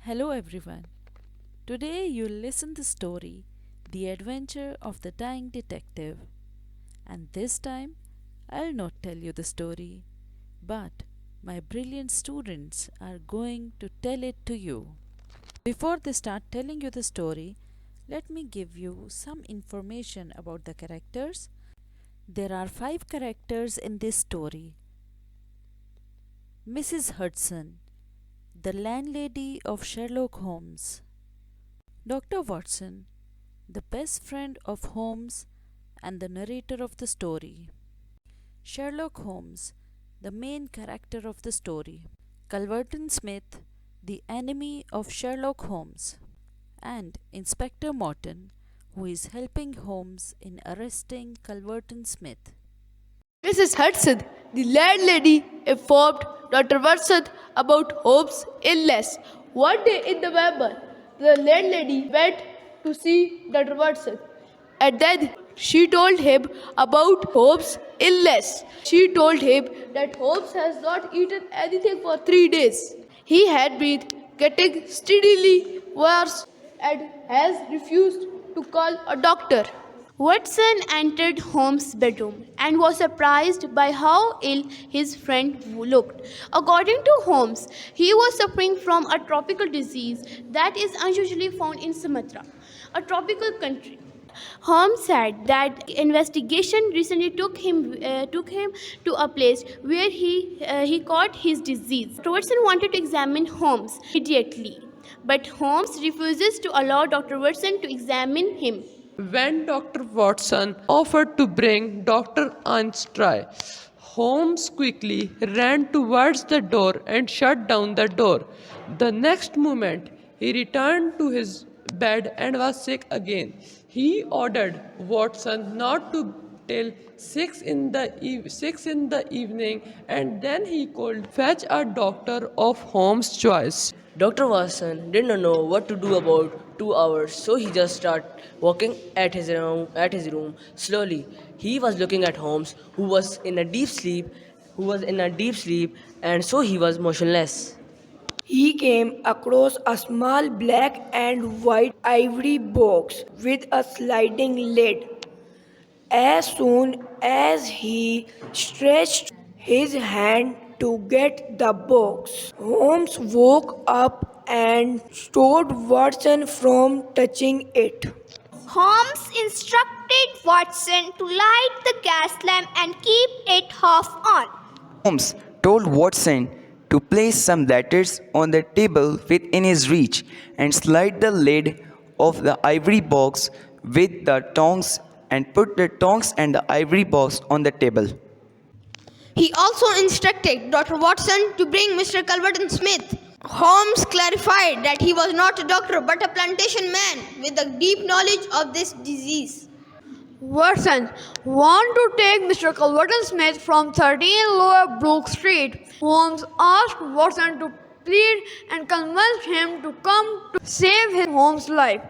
Hello everyone. Today you'll listen the story The Adventure of the Dying Detective. And this time I'll not tell you the story, but my brilliant students are going to tell it to you. Before they start telling you the story, let me give you some information about the characters. There are 5 characters in this story. Mrs. Hudson, the landlady of Sherlock Holmes. Dr. Watson, the best friend of Holmes and the narrator of the story. Sherlock Holmes, the main character of the story. Culverton Smith, the enemy of Sherlock Holmes. And Inspector Morton, who is helping Holmes in arresting Culverton Smith. Mrs. Hudson, the landlady, informed Dr. Watson about Holmes' illness. One day in November, the landlady went to see Dr. Watson, and then she told him about Holmes' illness. She told him that Holmes has not eaten anything for 3 days. He had been getting steadily worse and has refused to call a doctor. Watson entered Holmes' bedroom and was surprised by how ill his friend looked. According to Holmes, he was suffering from a tropical disease that is unusually found in Sumatra, a tropical country. Holmes said that investigation recently took him to a place where he caught his disease. Dr. Watson wanted to examine Holmes immediately, but Holmes refuses to allow Dr. Watson to examine him. When Dr. Watson offered to bring Dr. Armstrong, Holmes quickly ran towards the door and shut down the door. The next moment, he returned to his bed and was sick again. He ordered Watson not to till 6 in the evening, and then he called fetch a doctor of Holmes' choice. Dr. Watson did not know what to do about 2 hours, so he just started walking at his room slowly. He was looking at Holmes, who was in a deep sleep, and so he was motionless. He came across a small black and white ivory box with a sliding lid. As soon as he stretched his hand to get the box, Holmes woke up and stopped Watson from touching it. Holmes instructed Watson to light the gas lamp and keep it half on. Holmes told Watson to place some letters on the table within his reach and slide the lid of the ivory box with the tongs and put the tongs and the ivory box on the table. He also instructed Dr. Watson to bring Mr. Culverton Smith. Holmes clarified that he was not a doctor but a plantation man with a deep knowledge of this disease. Watson want to take Mr. Culverton Smith from 13 Lower Brook Street. Holmes asked Watson to plead and convinced him to come to save his Holmes' life,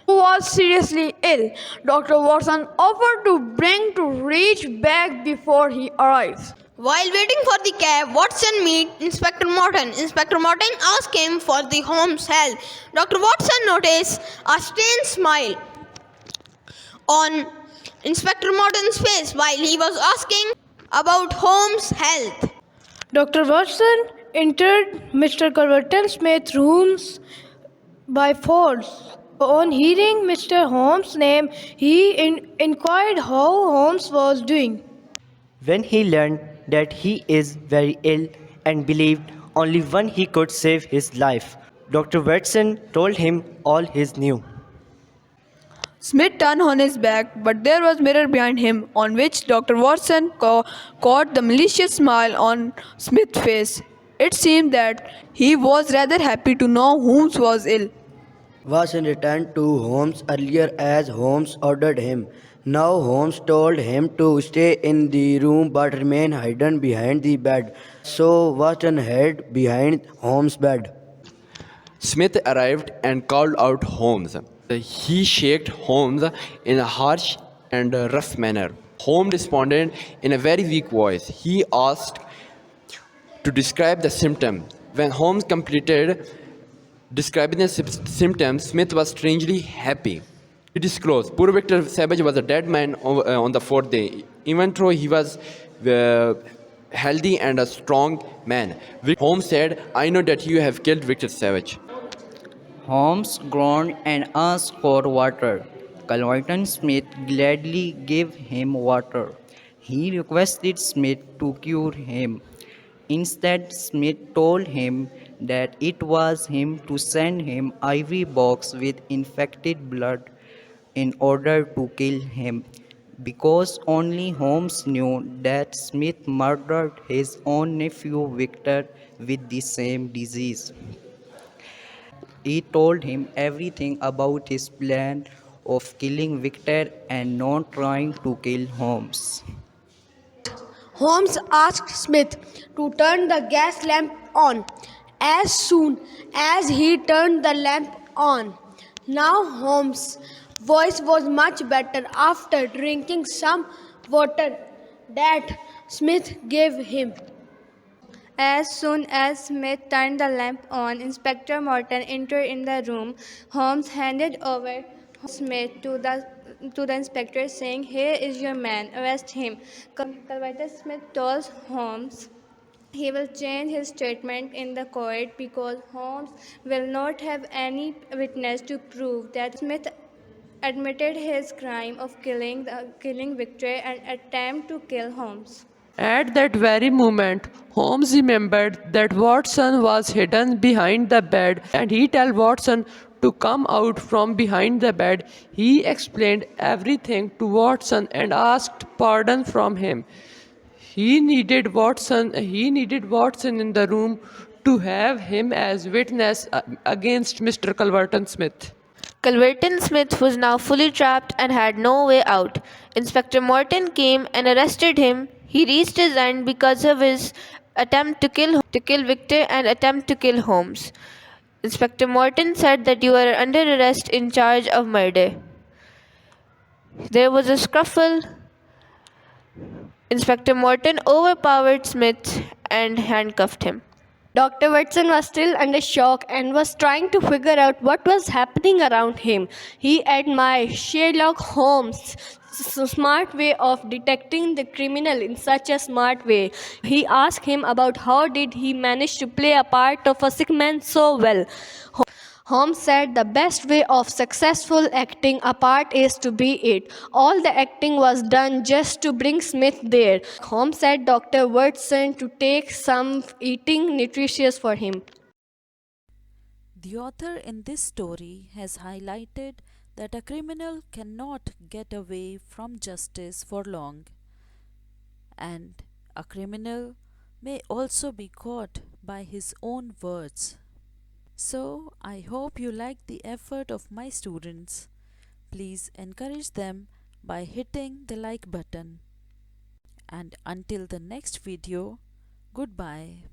who was seriously ill. Dr. Watson offered to bring to reach back before he arrives. While waiting for the cab, Watson met Inspector Morton. Inspector Morton asked him for the Holmes' health. Dr. Watson noticed a strained smile on Inspector Morton's face while he was asking about Holmes' health. Dr. Watson entered Mr. Culverton Smith's rooms by force. On hearing Mr. Holmes' name, he inquired how Holmes was doing. When he learned that he is very ill and believed only one he could save his life, Dr. Watson told him all he knew. Smith turned on his back, but there was a mirror behind him on which Dr. Watson caught the malicious smile on Smith's face. It seemed that he was rather happy to know Holmes was ill. Watson returned to Holmes earlier as Holmes ordered him. Now Holmes told him to stay in the room but remain hidden behind the bed. So Watson hid behind Holmes' bed. Smith arrived and called out Holmes. He shook Holmes in a harsh and rough manner. Holmes responded in a very weak voice. He asked to describe the symptom. When Holmes completed Describing the symptoms, Smith was strangely happy. He disclosed, poor Victor Savage was a dead man on the fourth day, even though he was healthy and a strong man. Holmes said, I know that you have killed Victor Savage. Holmes groaned and asked for water. Colonel Smith gladly gave him water. He requested Smith to cure him. Instead, Smith told him that it was him to send him ivory box with infected blood in order to kill him, because only Holmes knew that Smith murdered his own nephew Victor with the same disease. He told him everything about his plan of killing Victor and not trying to kill Holmes. Holmes asked Smith to turn the gas lamp on. As soon as he turned the lamp on, now Holmes' voice was much better after drinking some water that Smith gave him. As soon as Smith turned the lamp on, Inspector Morton entered in the room. Holmes handed over Smith to the inspector, saying, "Here is your man. Arrest him." Calvert Smith told Holmes he will change his statement in the court because Holmes will not have any witness to prove that Smith admitted his crime of killing Victor and attempt to kill Holmes. At that very moment, Holmes remembered that Watson was hidden behind the bed and he told Watson to come out from behind the bed. He explained everything to Watson and asked pardon from him. He needed Watson in the room to have him as witness against Mr. Culverton Smith. Culverton Smith was now fully trapped and had no way out. Inspector Morton came and arrested him. He reached his end because of his attempt to kill Victor and attempt to kill Holmes. Inspector Morton said that you are under arrest in charge of murder. There was a scuffle. Inspector Morton overpowered Smith and handcuffed him. Dr. Watson was still under shock and was trying to figure out what was happening around him. He admired Sherlock Holmes' smart way of detecting the criminal in such a smart way. He asked him about how did he manage to play a part of a sick man so well. Holmes said the best way of successful acting a part is to be it. All the acting was done just to bring Smith there. Holmes said Dr. Watson to take some eating nutritious for him. The author in this story has highlighted that a criminal cannot get away from justice for long, and a criminal may also be caught by his own words. So, I hope you like the effort of my students. Please encourage them by hitting the like button. And until the next video, goodbye.